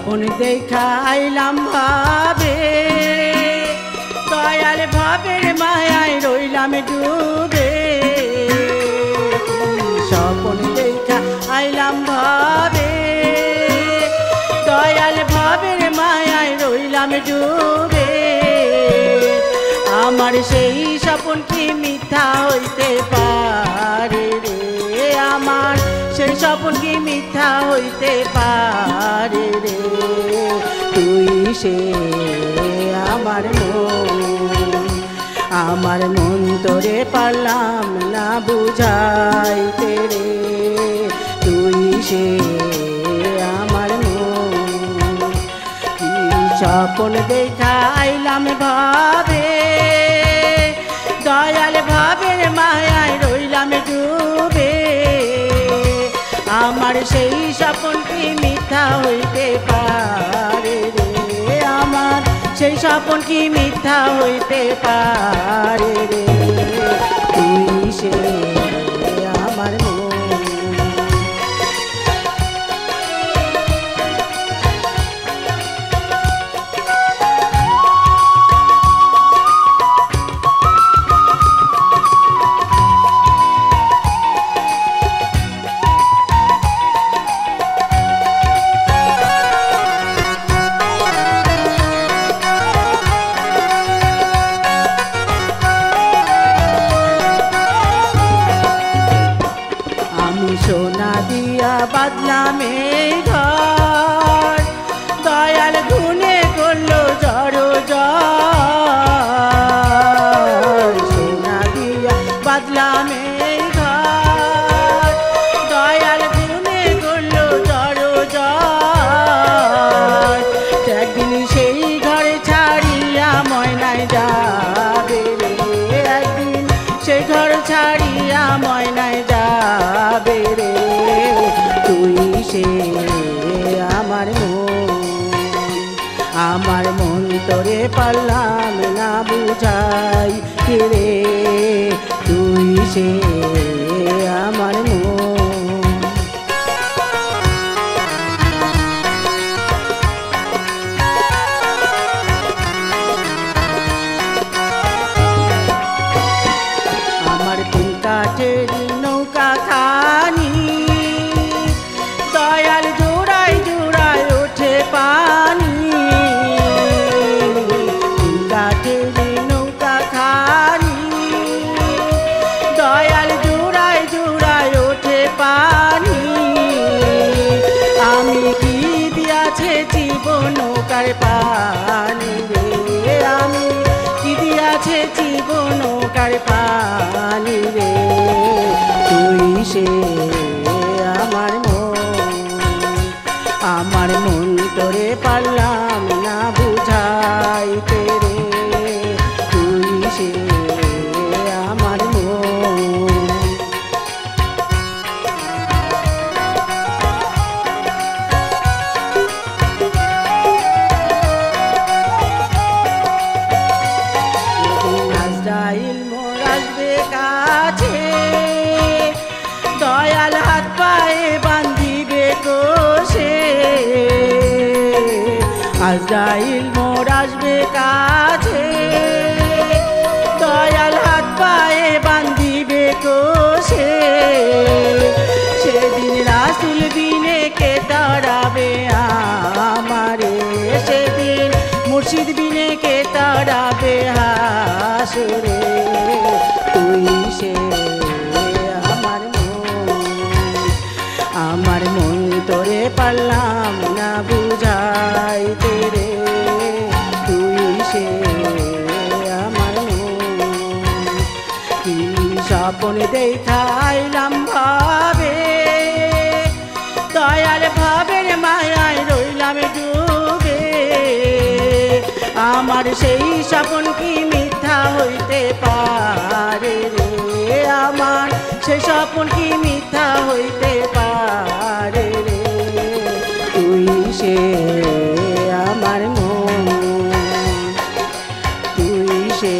স্বপন দেখা আইলাম ভাবে, দয়াল ভাবের মায়ায় রইলাম ডুবে। স্বপন দেখা আইলাম ভাবে, দয়াল ভাবের মায়ায় রইলাম ডুবে। আমার সেই স্বপন কি মিথ্যা হইতে পারে রে, আমার সেই স্বপন কি মিথ্যা হইতে পারে রে। তুই সে আমার মন তোরে পারলাম না বুঝাইতে রে। তুই সে আমার মন, কি স্বপন দেখা আইলাম ভাবে, দয়াল ভাবের মায়ায় রইলাম ডুবে। আমার সেই স্বপন কি মিথ্যা হইতে পারে রে, আমার সেই স্বপন কি মিথ্যা হইতে পারে রে। তুই সে আমার মন। সোনা দিয়া বাদলাম এই ঘর, দয়াল গুনে করলো জড় জর। সোনা দিয়া বাদলাম এই ঘর, দয়াল গুনে করলো জড় জর। একদিন সেই ঘরে ছাড়িয়া ময়নায় যাবে রে, একদিন সেই ঘর ছাড়িয়া ময়নায় যাবে রে। তুই সে আমার মন তোরে পারলাম না বুঝাই রে। তুই সে আমার মন। আমার তিন কাঠের নৌকা খানি, দয়াল জোড়ায় জোড়ায় ওঠে পানি। তিন কাঠের নৌকা খানি, দয়াল জোড়ায় জোড়ায় ওঠে পানি। আমি কি দিয়াছে জীবন নৌকার পানি রে, আমি কি দিয়াছে জীবন নৌকার পানি রে। তুই সে আমার মন তোরে পারলাম না বুঝাইতে রে। তুই সে আমার মন। আজরাইল মোর আসবে কাছে, দয়াল হাত পায়ে বান্ধিবে কোষে। আজরাইল মোর আসবে কাছে, দয়াল হাত পায়ে বান্ধিবে কোষে। সেদিন রাসূল বিনে কে তাড়াবে আমারে, সেদিন মুর্শিদ বিনে কে তাড়াবে হাসরে। তুই সে আমার মন তোরে পারলাম না বুঝাইতে রে। তুই সে আমার মন, কি স্বপন দেখা আইলাম ভাবে, দয়াল ভাবের মায়ায় রইলাম ডুবে। আমার সেই স্বপন কি মিথ্যা হইতে পারে রে, আমার সেই স্বপন কি মিথ্যা হইতে পারে রে। তুই সে আমার মন, তুই সে